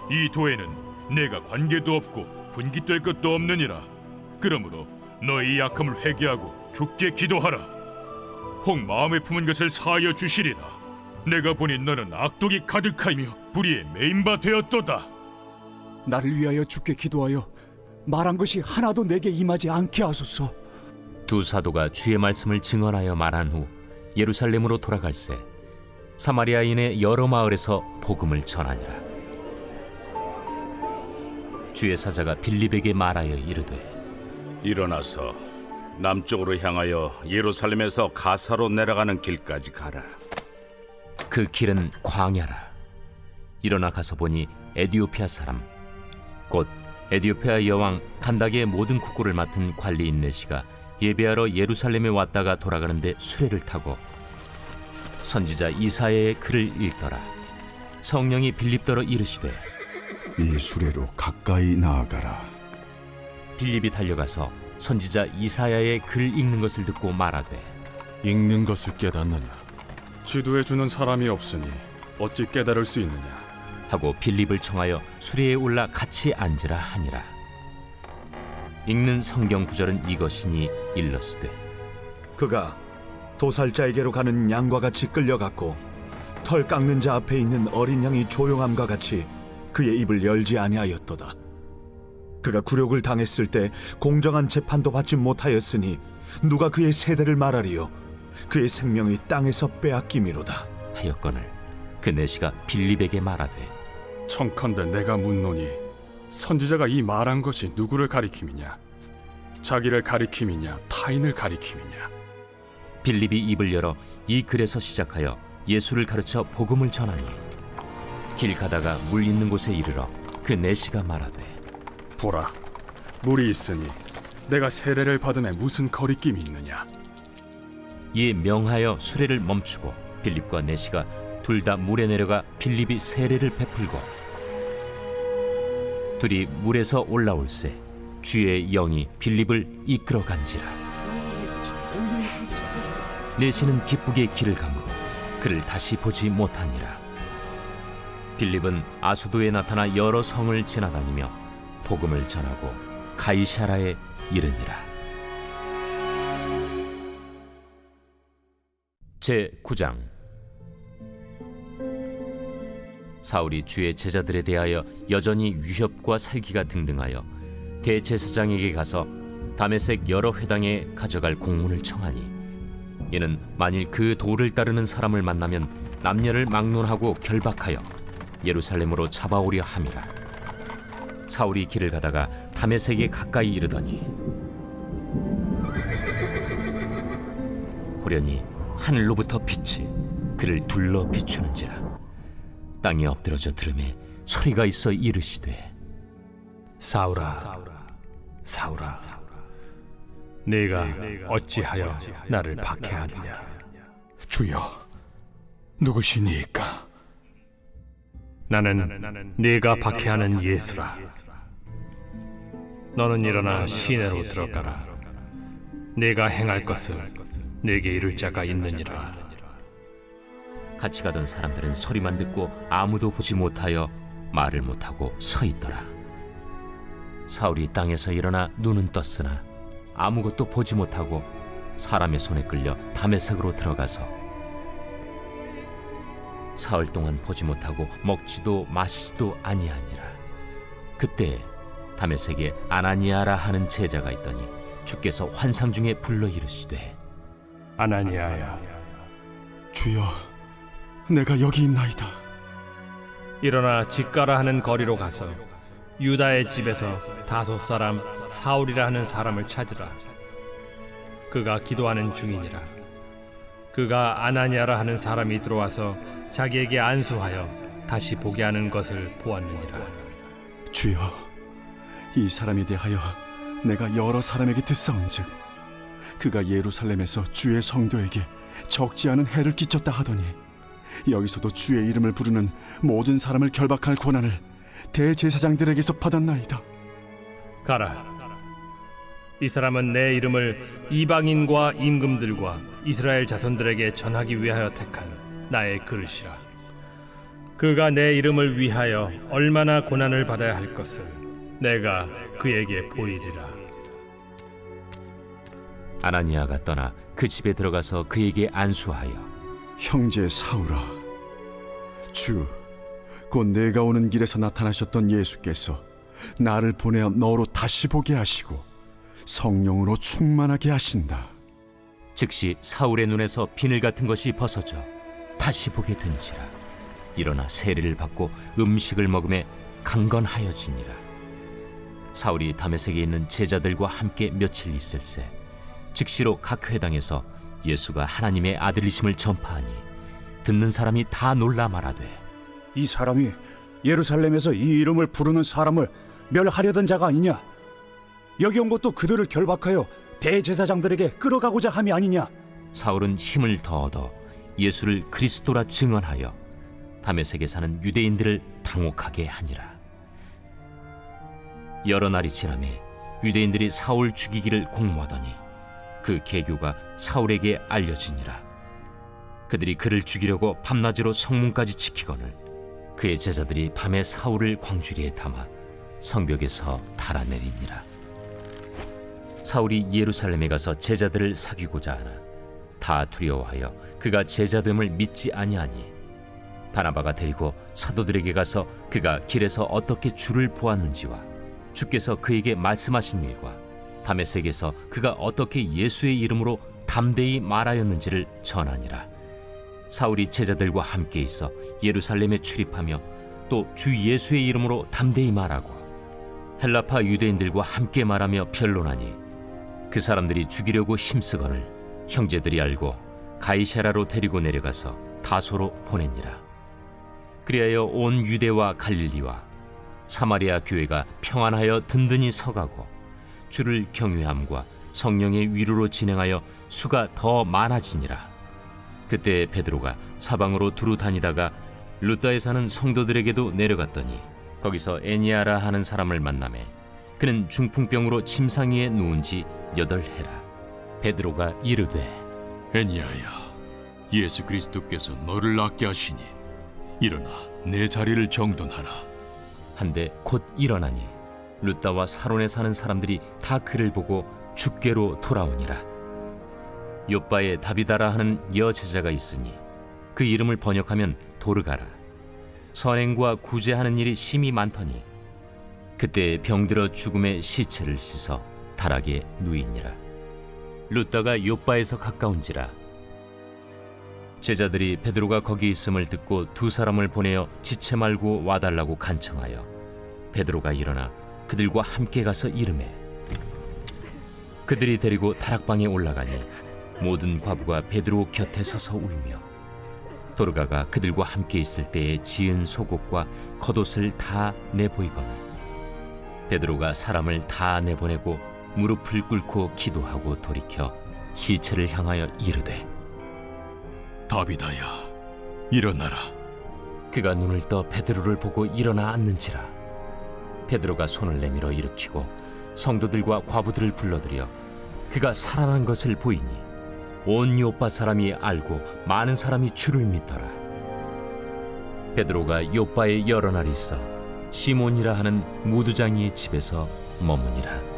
이 도에는 내가 관계도 없고 분깃될 것도 없느니라. 그러므로 너희 약함을 회개하고 주께 기도하라. 혹 마음에 품은 것을 사하여 주시리라. 내가 보니 너는 악독이 가득하며 불의에 매인 바 되었도다. 나를 위하여 주께 기도하여 말한 것이 하나도 내게 임하지 않게 하소서. 두 사도가 주의 말씀을 증언하여 말한 후 예루살렘으로 돌아갈새 사마리아인의 여러 마을에서 복음을 전하니라. 주의 사자가 빌립에게 말하여 이르되 일어나서 남쪽으로 향하여 예루살렘에서 가사로 내려가는 길까지 가라. 그 길은 광야라. 일어나 가서 보니 에디오피아 사람 곧 에디오피아 여왕 간다게의 모든 국고를 맡은 관리인 네시가 예배하러 예루살렘에 왔다가 돌아가는데 수레를 타고 선지자 이사야의 글을 읽더라. 성령이 빌립더러 이르시되 이 수레로 가까이 나아가라. 빌립이 달려가서 선지자 이사야의 글 읽는 것을 듣고 말하되 읽는 것을 깨닫느냐? 지도해 주는 사람이 없으니 어찌 깨달을 수 있느냐? 하고 빌립을 청하여 수레에 올라 같이 앉으라 하니라. 읽는 성경 구절은 이것이니 일러스되 그가 도살자에게로 가는 양과 같이 끌려갔고 털 깎는 자 앞에 있는 어린 양이 조용함과 같이 그의 입을 열지 아니하였도다. 그가 굴욕을 당했을 때 공정한 재판도 받지 못하였으니 누가 그의 세대를 말하리요? 그의 생명이 땅에서 빼앗김이로다 하였거늘 그 내시가 빌립에게 말하되 청컨대 내가 묻노니 선지자가 이 말한 것이 누구를 가리킴이냐? 자기를 가리킴이냐? 타인을 가리킴이냐? 빌립이 입을 열어 이 글에서 시작하여 예수를 가르쳐 복음을 전하니 길 가다가 물 있는 곳에 이르러 그 내시가 말하되 보라, 물이 있으니 내가 세례를 받음에 무슨 거리낌이 있느냐? 이에 명하여 수레를 멈추고 빌립과 내시가 둘 다 물에 내려가 빌립이 세례를 베풀고 둘이 물에서 올라올새 주의 영이 빌립을 이끌어 간지라. 내시는 기쁘게 길을 가므로 그를 다시 보지 못하니라. 빌립은 아수도에 나타나 여러 성을 지나다니며 복음을 전하고 가이사라에 이르니라. 제9장. 사울이 주의 제자들에 대하여 여전히 위협과 살기가 등등하여 대제사장에게 가서 다메섹 여러 회당에 가져갈 공문을 청하니 이는 만일 그 도를 따르는 사람을 만나면 남녀를 막론하고 결박하여 예루살렘으로 잡아오려 함이라. 사울이 길을 가다가 다메섹에 가까이 이르더니 호련히 하늘로부터 빛이 그를 둘러 비추는지라. 땅에 엎드러져 들음에 소리가 있어 이르시되 사울아, 사울아, 네가 어찌하여 나를 박해하느냐? 주여, 누구시니까? 나는 네가 박해하는 예수라. 너는 일어나 시내로 들어가라. 네가 행할 것을 네게 이룰 자가 있느니라. 같이 가던 사람들은 소리만 듣고 아무도 보지 못하여 말을 못하고 서 있더라. 사울이 땅에서 일어나 눈은 떴으나 아무것도 보지 못하고 사람의 손에 끌려 다메섹으로 들어가서 사흘 동안 보지 못하고 먹지도 마시지도 아니하니라. 그때 다메섹에 아나니아라 하는 제자가 있더니 주께서 환상 중에 불러 이르시되 아나니아야. 주여, 내가 여기 있나이다. 일어나 집가라 하는 거리로 가서 유다의 집에서 다소 사람 사울이라 하는 사람을 찾으라. 그가 기도하는 중이니라. 그가 아나니아라 하는 사람이 들어와서 자기에게 안수하여 다시 보게 하는 것을 보았느니라. 주여, 이 사람에 대하여 내가 여러 사람에게 듣사온즉 그가 예루살렘에서 주의 성도에게 적지 않은 해를 끼쳤다 하더니 여기서도 주의 이름을 부르는 모든 사람을 결박할 권한을 대제사장들에게서 받았나이다. 가라. 이 사람은 내 이름을 이방인과 임금들과 이스라엘 자손들에게 전하기 위하여 택한 나의 그릇이라. 그가 내 이름을 위하여 얼마나 고난을 받아야 할 것을 내가 그에게 보이리라. 아나니아가 떠나 그 집에 들어가서 그에게 안수하여 형제 사울아, 곧 내가 오는 길에서 나타나셨던 예수께서 나를 보내어 너로 다시 보게 하시고 성령으로 충만하게 하신다. 즉시 사울의 눈에서 비늘 같은 것이 벗어져 다시 보게 된지라. 일어나 세례를 받고 음식을 먹음에 강건하여지니라. 사울이 다메섹에 있는 제자들과 함께 며칠 있을새 즉시로 각 회당에서 예수가 하나님의 아들이심을 전파하니 듣는 사람이 다 놀라 말하되, 이 사람이 예루살렘에서 이 이름을 부르는 사람을 멸하려던 자가 아니냐? 여기 온 것도 그들을 결박하여 대제사장들에게 끌어가고자 함이 아니냐? 사울은 힘을 더 얻어 예수를 그리스도라 증언하여 다메섹에 사는 유대인들을 당혹하게 하니라. 여러 날이 지나매 유대인들이 사울 죽이기를 공모하더니 그 계교가 사울에게 알려지니라. 그들이 그를 죽이려고 밤낮으로 성문까지 지키거늘 그의 제자들이 밤에 사울을 광주리에 담아 성벽에서 달아내리니라. 사울이 예루살렘에 가서 제자들을 사귀고자 하나 다 두려워하여 그가 제자됨을 믿지 아니하니 바나바가 데리고 사도들에게 가서 그가 길에서 어떻게 주를 보았는지와 주께서 그에게 말씀하신 일과 다메섹에서 그가 어떻게 예수의 이름으로 담대히 말하였는지를 전하니라. 사울이 제자들과 함께 있어 예루살렘에 출입하며 또 주 예수의 이름으로 담대히 말하고 헬라파 유대인들과 함께 말하며 변론하니 그 사람들이 죽이려고 힘쓰거늘 형제들이 알고 가이사라로 데리고 내려가서 다소로 보내니라. 그리하여 온 유대와 갈릴리와 사마리아 교회가 평안하여 든든히 서가고 주를 경외함과 성령의 위로로 진행하여 수가 더 많아지니라. 그때 베드로가 사방으로 두루 다니다가 루다에 사는 성도들에게도 내려갔더니 거기서 에니아라 하는 사람을 만나매 그는 중풍병으로 침상 위에 누운 지 8해라. 베드로가 이르되, 애니야야, 예수 그리스도께서 너를 낫게 하시니 일어나 내 자리를 정돈하라. 한데 곧 일어나니 루다와 사론에 사는 사람들이 다 그를 보고 주께로 돌아오니라. 요바에 다비다라 하는 여제자가 있으니 그 이름을 번역하면 도르가라. 선행과 구제하는 일이 심히 많더니 그때 병들어 죽음의 시체를 씻어 다락에 누이니라. 루다가 요바에서 가까운지라. 제자들이 베드로가 거기 있음을 듣고 2 사람을 보내어 지체 말고 와달라고 간청하여 베드로가 일어나 그들과 함께 가서 이르매 그들이 데리고 다락방에 올라가니 모든 과부가 베드로 곁에 서서 울며 도르가가 그들과 함께 있을 때에 지은 속옷과 겉옷을 다 내보이거늘 베드로가 사람을 다 내보내고 무릎을 꿇고 기도하고 돌이켜 시체를 향하여 이르되, 다비다야, 일어나라. 그가 눈을 떠 베드로를 보고 일어나 앉는지라. 베드로가 손을 내밀어 일으키고 성도들과 과부들을 불러들여 그가 살아난 것을 보이니 온 요빠 사람이 알고 많은 사람이 주를 믿더라. 베드로가 요빠에 여러 날 있어 시몬이라 하는 무두장이의 집에서 머무니라.